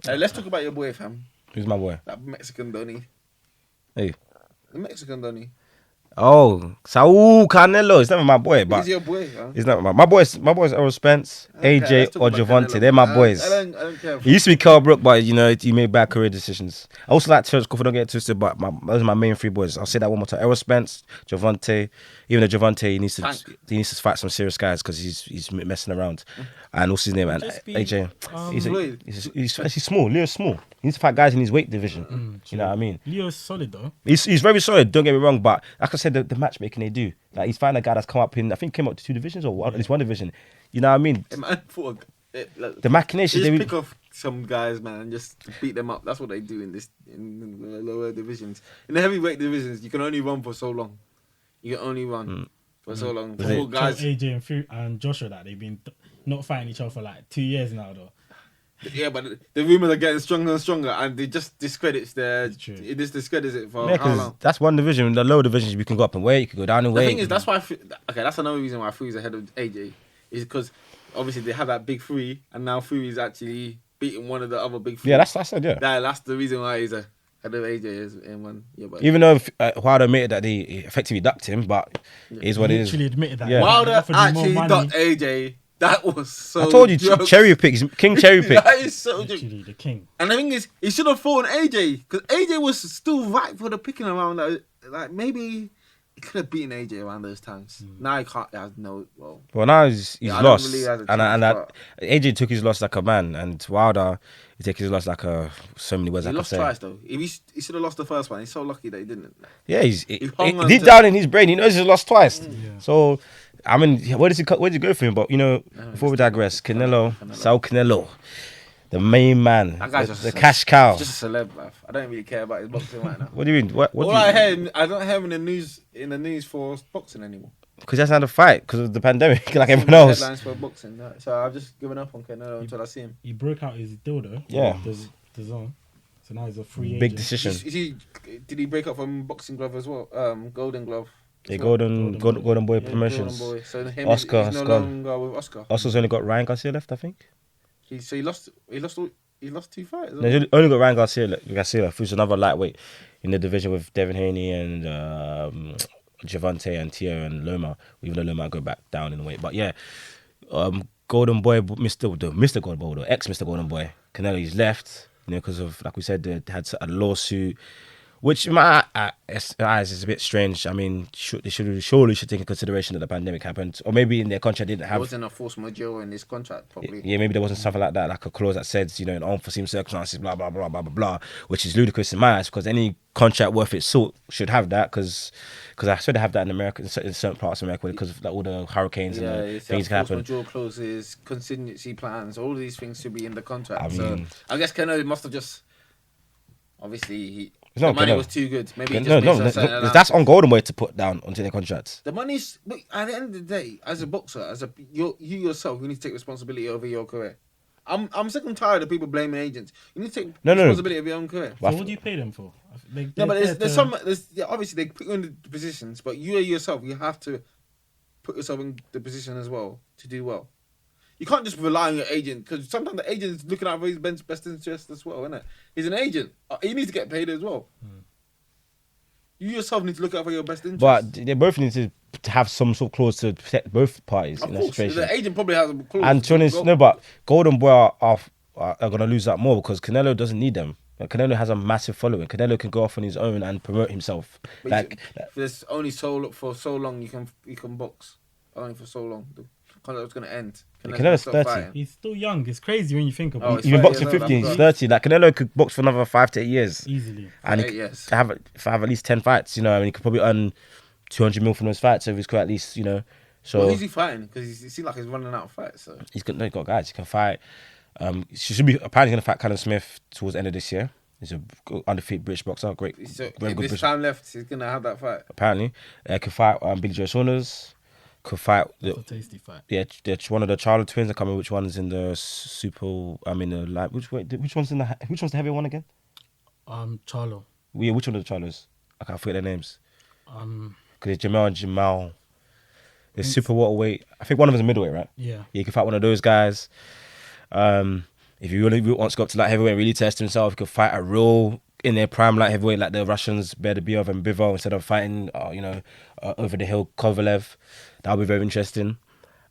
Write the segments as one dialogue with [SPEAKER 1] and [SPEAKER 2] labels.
[SPEAKER 1] Let's talk about your boy, fam.
[SPEAKER 2] Who's my boy?
[SPEAKER 1] That Mexican Donny.
[SPEAKER 2] Hey.
[SPEAKER 1] The Mexican Donny.
[SPEAKER 2] Oh, Saul Canelo. He's never my boy, but
[SPEAKER 1] He's your boy, huh?
[SPEAKER 2] he's not my boys. My boys Errol Spence, AJ, or Javante. They're my boys.
[SPEAKER 1] I don't care.
[SPEAKER 2] He used to be Kell Brook, but you know he made bad career decisions. I also like Terrence Crawford. Don't get it twisted, but those are my main three boys. I'll say that one more time: Errol Spence, Javante. Even though Javante he needs to fight some serious guys because he's messing around. And what's his name? And AJ. He's small. Leo's small. He needs to fight guys in his weight division. You know what I mean?
[SPEAKER 3] Leo's solid though.
[SPEAKER 2] He's very solid. Don't get me wrong, but like I said, the matchmaking they do. Like he's finding a guy that's come up in. I think came up to 2 divisions or at least 1 division. You know what I mean?
[SPEAKER 1] The
[SPEAKER 2] machination.
[SPEAKER 1] They just pick off some guys, man, and just beat them up. That's what they do in the lower divisions. In the heavyweight divisions, you can only run for so long. You can only run for so long. For guys,
[SPEAKER 3] AJ and Joshua, that they've been not fighting each other for like 2 years now, though.
[SPEAKER 1] Yeah, but the rumors are getting stronger and stronger, and it just discredits it just discredits it for how long.
[SPEAKER 2] That's one division. In the lower divisions, you can go up in weight, you can go down in weight.
[SPEAKER 1] The thing is, that's why. That's another reason why Fury's ahead of AJ, is because obviously they have that big three, and now Fury's actually beating one of the other big three.
[SPEAKER 2] Yeah, that's it. Yeah,
[SPEAKER 1] that's the reason why he's ahead of AJ in one. Yeah, but
[SPEAKER 2] even though Wilder admitted that they effectively ducked him, but is what it is.
[SPEAKER 3] Literally admitted that.
[SPEAKER 2] Yeah.
[SPEAKER 1] Wilder actually ducked AJ. That was so.
[SPEAKER 2] I told you, cherry pick. He's king cherry pick.
[SPEAKER 1] That is so.
[SPEAKER 3] Literally the king.
[SPEAKER 1] And the thing is, he should have fought AJ because AJ was still right for the picking around. Like maybe he could have beaten AJ around those times. Now he can't. He has no.
[SPEAKER 2] Well, now he's lost,
[SPEAKER 1] really
[SPEAKER 2] and AJ took his loss like a man, and Wilder he took his loss like so many words.
[SPEAKER 1] He
[SPEAKER 2] I
[SPEAKER 1] lost
[SPEAKER 2] could say.
[SPEAKER 1] twice though. He should have lost the first one. He's so lucky that he didn't.
[SPEAKER 2] Yeah,
[SPEAKER 1] hung
[SPEAKER 2] deep down in his brain, he knows he's lost twice. Yeah. So. I mean, where did he go for him? But, you know, before we digress, Saul Canelo, the main man,
[SPEAKER 1] that guy's
[SPEAKER 2] the cash cow.
[SPEAKER 1] He's just a celeb, bruv. I don't really care about his boxing right now.
[SPEAKER 2] What do you mean?
[SPEAKER 1] I don't hear him in the news for boxing anymore.
[SPEAKER 2] Because he hasn't had a fight because of the pandemic, like everyone else.
[SPEAKER 1] Headlines for boxing, so I've just given up on Canelo until I see him.
[SPEAKER 3] He broke out his deal though.
[SPEAKER 2] Yeah.
[SPEAKER 3] The zone. So now he's a free agent.
[SPEAKER 2] Big decision.
[SPEAKER 1] Did he break up from Boxing Glove as well? Golden Glove.
[SPEAKER 2] Yeah, Golden Boy Promotions.
[SPEAKER 1] Golden Boy. So
[SPEAKER 2] Oscar
[SPEAKER 1] he's no
[SPEAKER 2] gone.
[SPEAKER 1] longer with Oscar.
[SPEAKER 2] Oscar's only got Ryan Garcia left, I think.
[SPEAKER 1] He lost 2 fights.
[SPEAKER 2] No, he only got Ryan Garcia left, who's another lightweight in the division with Devin Haney and Javante and Tio and Loma. Even though Loma go back down in weight, but yeah, Golden Boy, Mr. Golden Boy, ex-Mr. Golden Boy, Canelo, he's left. You know, because of, like we said, they had a lawsuit. Which in my eyes is a bit strange. I mean, they surely should take into consideration that the pandemic happened, or maybe in their contract didn't have.
[SPEAKER 1] There wasn't a force majeure in this contract, probably.
[SPEAKER 2] Yeah, maybe there wasn't something like that, like a clause that says, you know, in unforeseen circumstances, blah blah blah blah blah blah, which is ludicrous in my eyes because any contract worth its salt should have that because I swear they have that in America, in certain parts of America because of like, all the hurricanes and the things can happen.
[SPEAKER 1] Force majeure clauses, contingency plans, all of these things should be in the contract. So I guess Canelo must have just obviously the money was too good. Maybe
[SPEAKER 2] that's on Golden Boy to put down onto their contracts.
[SPEAKER 1] The money's at the end of the day, as a boxer, you yourself, you need to take responsibility over your career. I'm sick and tired of people blaming agents. You need to take responsibility of your own career.
[SPEAKER 3] So what do you pay them for?
[SPEAKER 1] Obviously they put you in the positions, but you yourself, you have to put yourself in the position as well to do well. You can't just rely on your agent because sometimes the agent is looking out for his best interest as well, isn't it? He's an agent. He needs to get paid as well. You yourself need to look out for your best interest.
[SPEAKER 2] But they both need to have some sort of clause to protect both parties in that situation.
[SPEAKER 1] The agent probably has a clause.
[SPEAKER 2] And to be honest, but Golden Boy are going to lose that more because Canelo doesn't need them. Canelo has a massive following. Canelo can go off on his own and promote himself.
[SPEAKER 1] There's only for so long you can box. Only for so long. The contract's going to end.
[SPEAKER 2] Canelo's 30.
[SPEAKER 3] Fighting. He's still young. It's crazy when you think about it.
[SPEAKER 2] He's been boxing 15, he's 30. Like Canelo could box for another 5 to 8 years.
[SPEAKER 3] Easily.
[SPEAKER 2] And he could have at least 10 fights, you know. I mean, he could probably earn 200 mil from those fights if he's got at least, you know. So
[SPEAKER 1] who's he fighting? Because he seems like he's running out of fights. So
[SPEAKER 2] he's got guys. He can fight. He should be apparently going to fight Callum Smith towards the end of this year. He's a undefeated British boxer. Great.
[SPEAKER 1] Very good British. Time left, he's going to have that fight.
[SPEAKER 2] Apparently. Could fight Billy Joe Saunders. Could fight.
[SPEAKER 3] That's a tasty fight.
[SPEAKER 2] Yeah, one of the Charlo twins. I can't remember which one's in the super. I mean, the light. Which one's the heavy one again?
[SPEAKER 3] Charlo.
[SPEAKER 2] Yeah, which one of the Charlos? I can't forget their names. Because there's Jamal and Jamal. There's super waterweight. I think one of them's a middleweight, right?
[SPEAKER 3] Yeah.
[SPEAKER 2] You can fight one of those guys. if he really wants to go up to light heavyweight and really test himself, he could fight a real in their prime light heavyweight like the Russians, Berdibiov and Bivol, instead of fighting, over the hill Kovalev. That would be very interesting.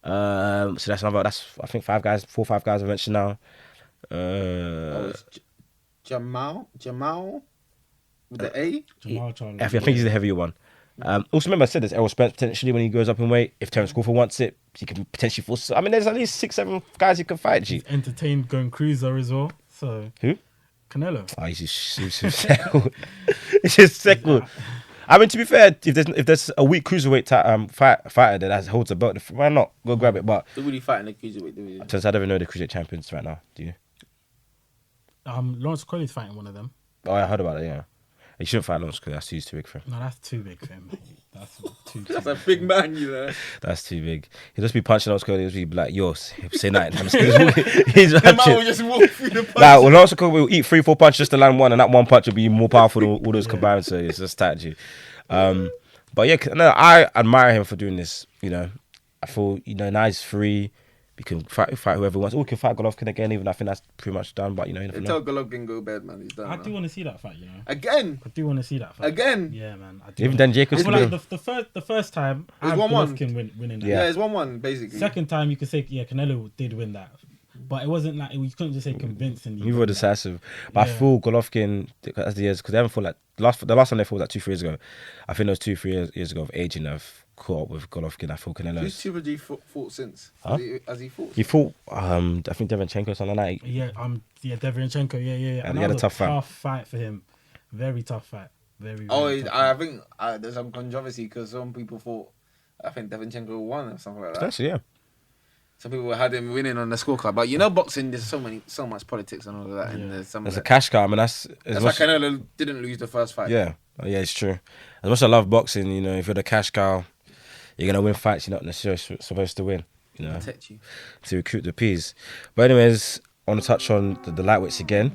[SPEAKER 2] So that's I think 4 or 5 guys I mentioned now.
[SPEAKER 1] It's Jamal with the A.
[SPEAKER 3] Jamal Charlo.
[SPEAKER 2] I think he's the heavier one. Also, remember I said there's Errol Spence potentially when he goes up in weight. If Terence Crawford wants it, he can potentially force. I mean, there's at least 6-7 guys he can fight. G.
[SPEAKER 3] He's entertained going cruiser as well. So
[SPEAKER 2] Who?
[SPEAKER 3] Canelo.
[SPEAKER 2] Oh, he's just settled. He's just settled. I mean, to be fair, if there's a weak cruiserweight fighter that holds a belt, why not go grab it? But
[SPEAKER 1] They're really fighting the cruiserweight division.
[SPEAKER 2] I don't even know the cruiserweight champions right now. Do you?
[SPEAKER 3] Lawrence Colley's fighting one of them.
[SPEAKER 2] Oh, I heard about it. Yeah, he shouldn't fight Lawrence because that's too big for him.
[SPEAKER 3] No, that's too big for him. Mate. That's too.
[SPEAKER 1] That's a big man, you know.
[SPEAKER 2] That's too big. He'll just be punching Lawrence Cody. He'll just be like, yo, say nothing. He's
[SPEAKER 1] The man will
[SPEAKER 2] punching.
[SPEAKER 1] just walk through the punch.
[SPEAKER 2] Like, well, Lawrence Cody will eat 3-4 punches just to land one, and that one punch will be more powerful than all those combined. So it's just strategy. But yeah, no, I admire him for doing this. You know, I feel now he's free. We can fight whoever he wants. Or we can fight Golovkin again. Even I think that's pretty much done. But you never know.
[SPEAKER 1] Tell Golovkin go bed, man. He's done.
[SPEAKER 3] I do want to see that fight. You know.
[SPEAKER 1] Again.
[SPEAKER 3] I do want to see that fight.
[SPEAKER 1] Again.
[SPEAKER 3] Yeah, man. I do
[SPEAKER 2] Even Dan Jacobs.
[SPEAKER 3] I feel like the first time, I had
[SPEAKER 1] 1-1.
[SPEAKER 3] Golovkin winning that.
[SPEAKER 1] Yeah, it's 1-1 basically.
[SPEAKER 3] Second time, you could say, yeah, Canelo did win that. But it wasn't like, you couldn't just say convincingly.
[SPEAKER 2] You were decisive. But I feel Golovkin, as the years, because they haven't fought like, the last time they fought was like 2-3 years ago. I think it was 2-3 years ago of aging. I've caught up with Golovkin. I feel Canelo.
[SPEAKER 1] Who's TMG fought since?
[SPEAKER 2] Huh?
[SPEAKER 1] Has he fought?
[SPEAKER 2] He fought, I think Devonchenko or something like that.
[SPEAKER 3] Yeah, Deverenchenko, yeah.
[SPEAKER 2] And he had a tough fight.
[SPEAKER 3] Tough fight for him. Very tough fight. Very tough
[SPEAKER 1] I
[SPEAKER 3] fight.
[SPEAKER 1] think there's some controversy because some people thought, I think Devonchenko won or something like that.
[SPEAKER 2] Potentially, yeah.
[SPEAKER 1] Some people had him winning on the scorecard, but boxing, there's so much politics and all of that, and
[SPEAKER 2] There's a cash cow. I mean, that's
[SPEAKER 1] why Canelo didn't lose the first fight.
[SPEAKER 2] Yeah, it's true. As much as I love boxing, if you're the cash cow, you're gonna win fights you're not necessarily supposed to win.
[SPEAKER 1] Protect you
[SPEAKER 2] to recruit the peas. But anyways, I want to touch on the lightweights again.